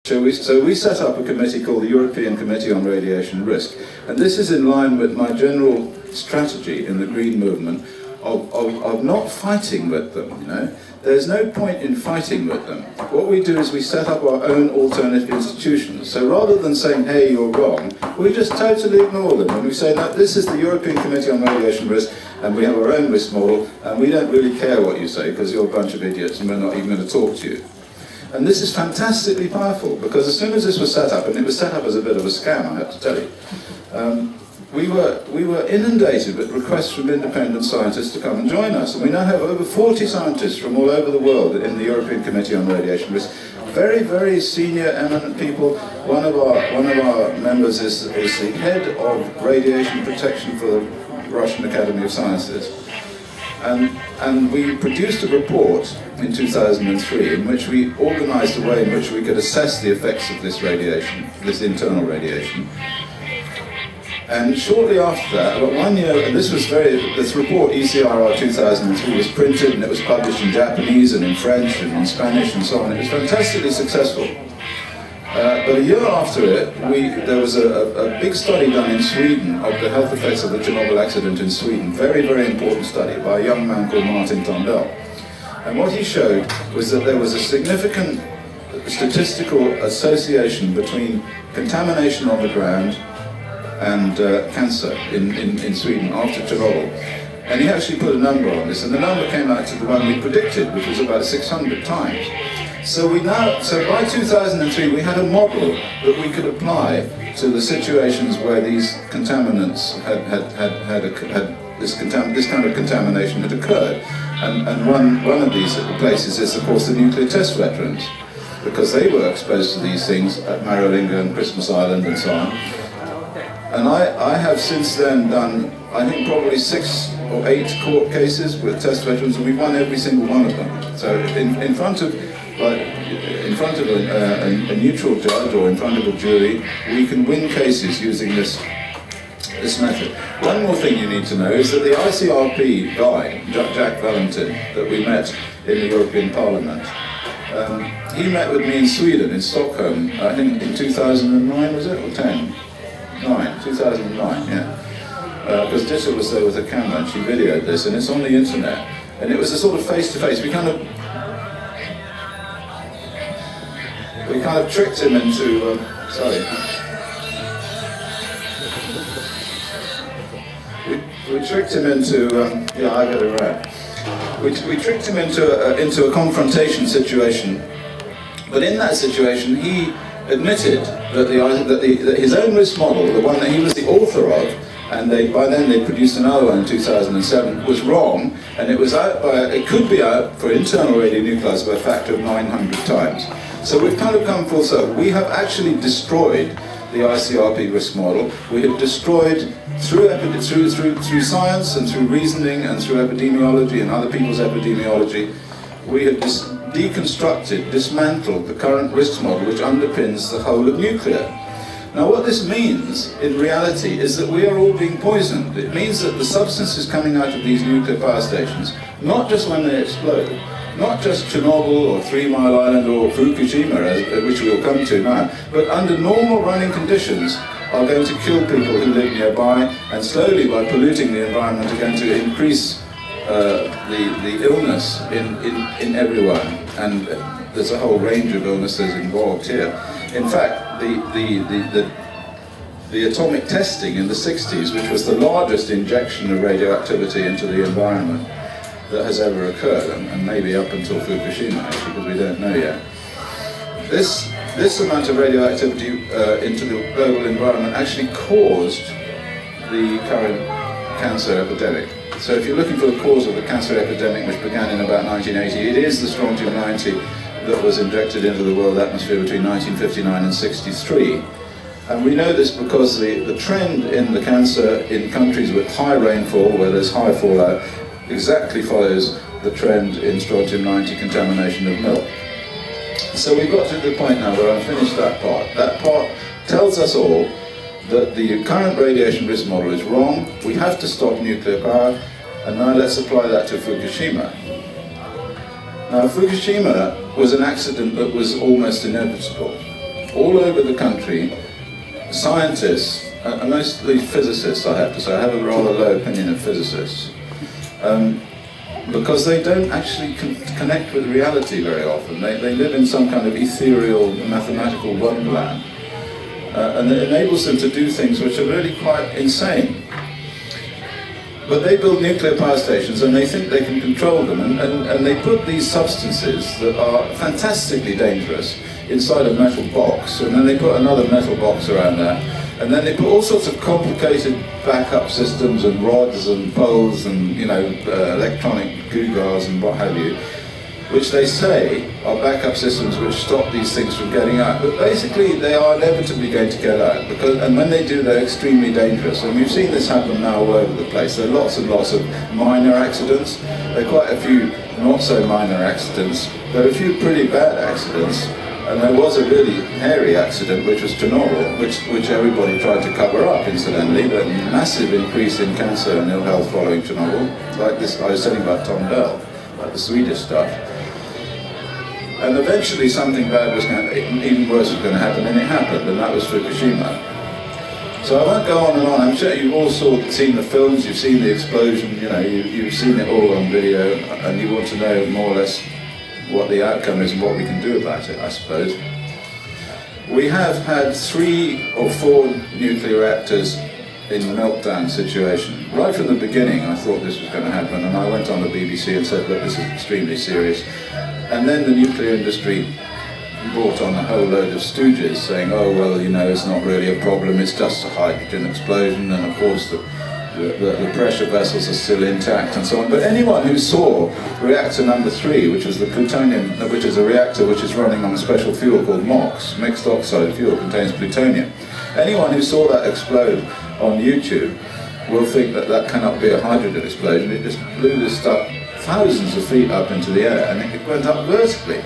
So we set up a committee called the European Committee on Radiation Risk, and this is in line with my general strategy in the Green movement of not fighting with them, you know. There's no point in fighting with them. What we do is we set up our own alternative institutions. So rather than saying, hey, you're wrong, we just totally ignore them. And we say, no, this is the European Committee on Radiation Risk, and we have our own risk model, and we don't really care what you say, because you're a bunch of idiots, and we're not even going to talk to you. And this is fantastically powerful, because as soon as this was set up, and it was set up as a bit of a scam, I have to tell you, we were inundated with requests from independent scientists to come and join us. And we now have over 40 scientists from all over the world in the European Committee on Radiation Risk. Very, very senior, eminent people. One of our members is the head of radiation protection for the Russian Academy of Sciences. And we produced a report in 2003 in which we organized a way in which we could assess the effects of this radiation, this internal radiation. And shortly after that, about 1 year, and this report, ECRR 2003, was printed and it was published in Japanese and in French and in Spanish and so on. It was fantastically successful. But a year after it, there was a big study done in Sweden of the health effects of the Chernobyl accident in Sweden. Very, very important study by a young man called Martin Tondell. And what he showed was that there was a significant statistical association between contamination on the ground and cancer in Sweden after Chernobyl. And he actually put a number on this, and the number came out to the one we predicted, which was about 600 times. So by 2003 we had a model that we could apply to the situations where these contaminants had this kind of contamination had occurred. And one of these places is, of course, the nuclear test veterans, because they were exposed to these things at Maralinga and Christmas Island and so on. And I have since then done, I think, probably 6 or 8 court cases with test veterans, and we've won every single one of them. So in front of a neutral judge or in front of a jury, we can win cases using this method. One more thing you need to know is that the ICRP guy, Jack Valentin, that we met in the European Parliament, he met with me in Sweden, in Stockholm, I think in 2009, was it, or 10? 2009, yeah. Because Ditta was there with a camera and she videoed this, and it's on the internet. And it was a sort of face-to-face. We kind of tricked him into, we tricked him into, yeah, I got it right. We tricked him into a confrontation situation. But in that situation, he admitted that his own risk model, the one that he was the author of, and by then they produced another one in 2007, was wrong, and it could be out for internal radionuclides by a factor of 900 times. So we've kind of come full circle. We have actually destroyed the ICRP risk model. We have destroyed, through science and through reasoning and through epidemiology and other people's epidemiology, we have deconstructed, dismantled the current risk model which underpins the whole of nuclear. Now what this means, in reality, is that we are all being poisoned. It means that the substances coming out of these nuclear power stations, not just when they explode, not just Chernobyl or 3 Mile Island or Fukushima, which we'll come to now, but under normal running conditions are going to kill people who live nearby, and slowly, by polluting the environment, are going to increase the illness in everyone, and there's a whole range of illnesses involved here. In fact, the atomic testing in the 60s, which was the largest injection of radioactivity into the environment that has ever occurred, and maybe up until Fukushima, actually, because we don't know yet. This amount of radioactivity into the global environment actually caused the current cancer epidemic. So if you're looking for the cause of the cancer epidemic, which began in about 1980, it is the strontium-90 that was injected into the world atmosphere between 1959 and 63. And we know this because the trend in the cancer in countries with high rainfall, where there's high fallout, exactly follows the trend in strontium-90 contamination of milk. So we've got to the point now where I've finished that part. That part tells us all that the current radiation risk model is wrong, we have to stop nuclear power, and now let's apply that to Fukushima. Now Fukushima was an accident that was almost inevitable. all over the country, scientists, and mostly physicists, I have to say. I have a rather low opinion of physicists, because they don't actually connect with reality very often. They live in some kind of ethereal, mathematical wonderland, and it enables them to do things which are really quite insane. But they build nuclear power stations and they think they can control them, and they put these substances that are fantastically dangerous inside a metal box, and then they put another metal box around that, and then they put all sorts of complicated backup systems and rods and poles and, you know, electronic gewgaws and what have you, which they say are backup systems which stop these things from getting out. But basically they are inevitably going to get out, and when they do, they're extremely dangerous. And we've seen this happen now all over the place. There are lots and lots of minor accidents. There are quite a few not so minor accidents. There are a few pretty bad accidents. And there was a really hairy accident, which was Chernobyl, which everybody tried to cover up, incidentally. The massive increase in cancer and ill health following Chernobyl, like this I was telling about Tom Bell, like the Swedish stuff. And eventually something bad was going to, even worse was going to happen, and it happened, and that was Fukushima. So I won't go on and on. I'm sure you've all seen the films, you've seen the explosion, you know, you've seen it all on video, and you want to know more or less what the outcome is and what we can do about it, I suppose. We have had 3 or 4 nuclear reactors in meltdown situation. Right from the beginning I thought this was going to happen, and I went on the BBC and said, look, this is extremely serious. And then the nuclear industry brought on a whole load of stooges saying, oh well, you know, it's not really a problem, it's just a hydrogen explosion, and of course the pressure vessels are still intact and so on. But anyone who saw reactor number 3, which was the plutonium, which is a reactor which is running on a special fuel called MOX, mixed oxide fuel, contains plutonium. Anyone who saw that explode on YouTube will think that that cannot be a hydrogen explosion. It just blew this stuff thousands of feet up into the air, and it went up vertically.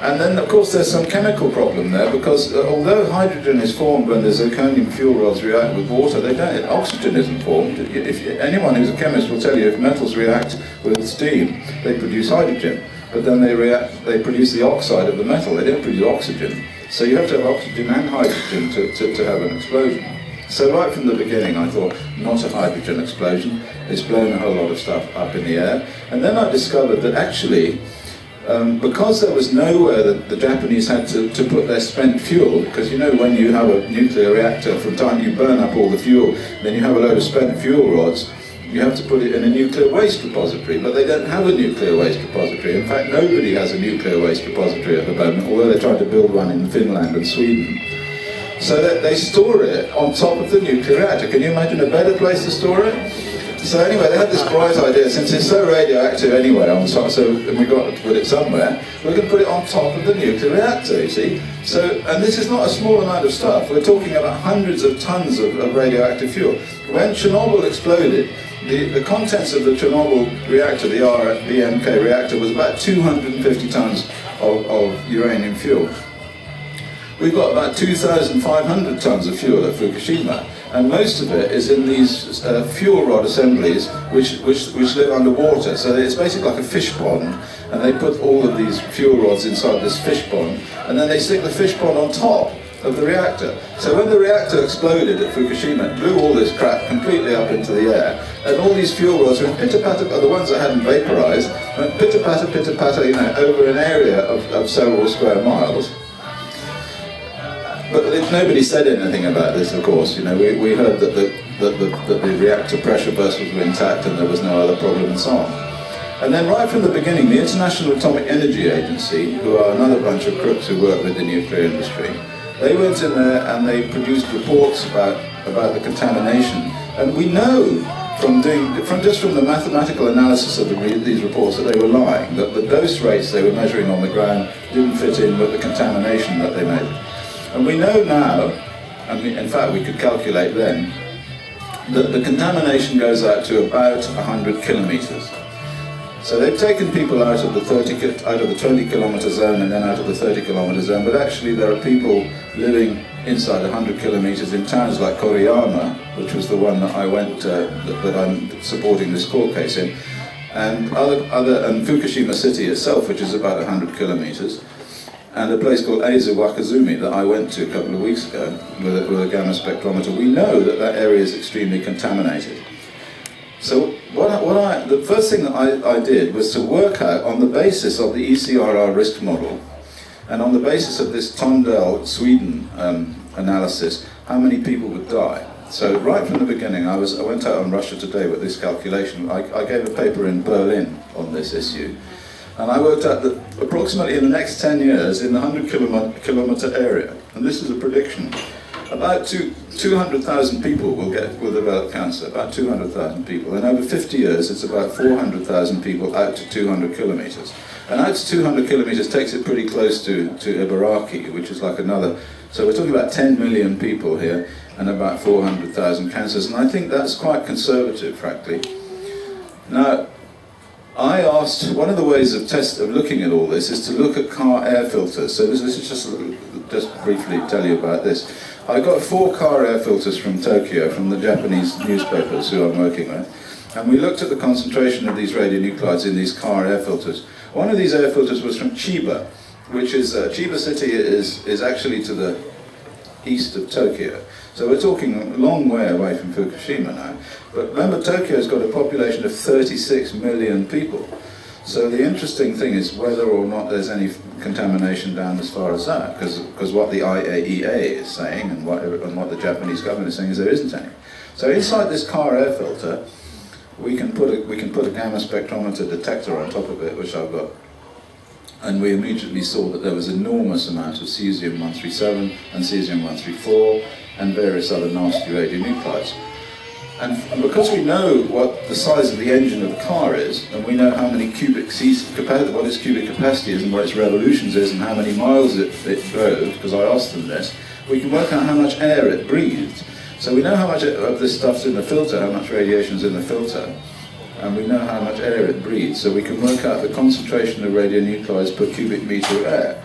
And then, of course, there's some chemical problem there, because although hydrogen is formed when the zirconium fuel rods react with water, oxygen isn't formed. Anyone who's a chemist will tell you if metals react with steam, they produce hydrogen. But then they produce the oxide of the metal, they don't produce oxygen. So you have to have oxygen and hydrogen to have an explosion. So right from the beginning I thought, not a hydrogen explosion, it's blown a whole lot of stuff up in the air. And then I discovered that actually, because there was nowhere that the Japanese had to put their spent fuel, because you know when you have a nuclear reactor, from time you burn up all the fuel, then you have a load of spent fuel rods, you have to put it in a nuclear waste repository, but they don't have a nuclear waste repository. In fact, nobody has a nuclear waste repository at the moment, although they're trying to build one in Finland and Sweden. So that they store it on top of the nuclear reactor. Can you imagine a better place to store it? So anyway, they had this bright idea, since it's so radioactive anyway, and we've got to put it somewhere, we're going to put it on top of the nuclear reactor, you see. So, and this is not a small amount of stuff, we're talking about hundreds of tons of radioactive fuel. When Chernobyl exploded, the contents of the Chernobyl reactor, the RBMK reactor, was about 250 tons of uranium fuel. We've got about 2,500 tons of fuel at Fukushima, and most of it is in these fuel rod assemblies which live underwater. So it's basically like a fish pond, and they put all of these fuel rods inside this fish pond, and then they stick the fish pond on top of the reactor. So when the reactor exploded at Fukushima, it blew all this crap completely up into the air, and all these fuel rods went pitter-patter, the ones that hadn't vaporized, went pitter-patter, you know, over an area of several square miles. But nobody said anything about this, of course. You know, we heard that the reactor pressure vessels were intact and there was no other problem and so on. And then right from the beginning, the International Atomic Energy Agency, who are another bunch of crooks who work with the nuclear industry, they went in there and they produced reports about the contamination. And we know from just from the mathematical analysis of these reports that they were lying, that the dose rates they were measuring on the ground didn't fit in with the contamination that they measured. And we know now, I mean, in fact we could calculate then, that the contamination goes out to about 100 kilometers. So they've taken people out of the 20 kilometer zone and then out of the 30 kilometer zone, but actually there are people living inside 100 kilometers in towns like Koriyama, which was the one that I went, that I'm supporting this court case in, and Fukushima City itself, which is about 100 kilometers. and a place called Eizu Wakazumi that I went to a couple of weeks ago with a gamma spectrometer, we know that that area is extremely contaminated. So the first thing that I did was to work out, on the basis of the ECRR risk model, and on the basis of this Tondel, Sweden analysis, how many people would die. So right from the beginning, I went out on Russia Today with this calculation. I gave a paper in Berlin on this issue. And I worked out that approximately in the next 10 years, in the 100 kilometer area, and this is a prediction, about 200,000 people will develop cancer, about 200,000 people. And over 50 years, it's about 400,000 people out to 200 kilometers. And out to 200 kilometers takes it pretty close to Ibaraki, which is like another, so we're talking about 10 million people here, and about 400,000 cancers. And I think that's quite conservative, frankly. Now, I asked, one of the ways of looking at all this is to look at car air filters. So this is just briefly tell you about this. I got 4 car air filters from Tokyo, from the Japanese newspapers who I'm working with, and we looked at the concentration of these radionuclides in these car air filters. One of these air filters was from Chiba, which is, Chiba city is actually to the east of Tokyo. So we're talking a long way away from Fukushima now. But remember, Tokyo's got a population of 36 million people. So the interesting thing is whether or not there's any contamination down as far as that, because what the IAEA is saying and what the Japanese government is saying is there isn't any. So inside this car air filter, we can put a gamma spectrometer detector on top of it, which I've got. And we immediately saw that there was enormous amount of cesium-137 and cesium-134 and various other nasty radionuclides. And because we know what the size of the engine of the car is, and we know how many what its cubic capacity is and what its revolutions is and how many miles it drove, because I asked them this, we can work out how much air it breathed. So we know how much of this stuff's in the filter, how much radiation's in the filter, and we know how much air it breathes, so we can work out the concentration of radionuclides per cubic meter of air.